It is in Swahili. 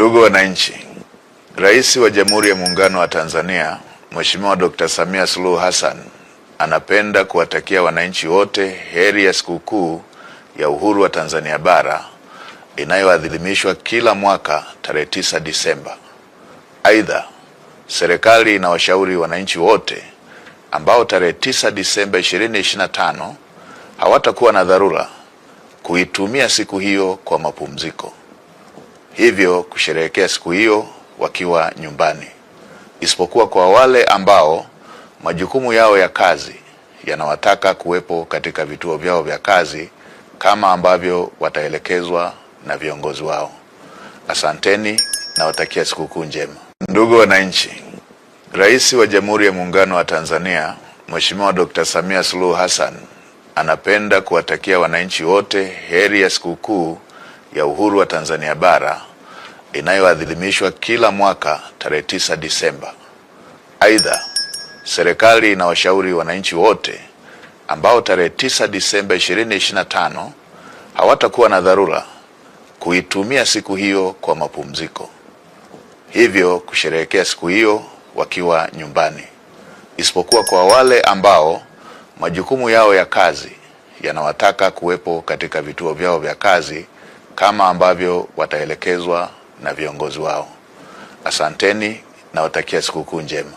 Ndugu wananchi, Rais wa Jamhuri ya Muungano wa Tanzania, Mheshimiwa Dr. Samia Suluhu Hassan anapenda kuwatakia wananchi wote heri ya sikukuu ya Uhuru wa Tanzania Bara inayoadhimishwa kila mwaka tarehe 9 Disemba. Aidha, serikali inawashauri wananchi wote ambao tarehe 9 Disemba 2025 hawatakuwa na dharura kuitumia siku hiyo kwa mapumziko, hivyo kusherehekea siku hiyo wakiwa nyumbani, isipokuwa kwa wale ambao majukumu yao ya kazi yanawataka kuwepo katika vituo vyao vya kazi kama ambavyo wataelekezwa na viongozi wao. Asanteni na watakia sikukuu njema. Ndugu wananchi, Rais wa Jamhuri ya Muungano wa Tanzania, Mheshimiwa Dr. Samia Suluhu Hassan anapenda kuwatakia wananchi wote heri ya sikukuu ya Uhuru wa Tanzania Bara inayoadhimishwa kila mwaka tarehe 9 Disemba. Aidha, serikali inawashauri wananchi wote ambao tarehe 9 Disemba 2025 hawatakuwa na dharura kuitumia siku hiyo kwa mapumziko, hivyo kusherehekea siku hiyo wakiwa nyumbani, isipokuwa kwa wale ambao majukumu yao ya kazi yanawataka kuwepo katika vituo vyao vya kazi kama ambavyo wataelekezwa na viongozi wao. Asanteni na watakia sikukuu njema.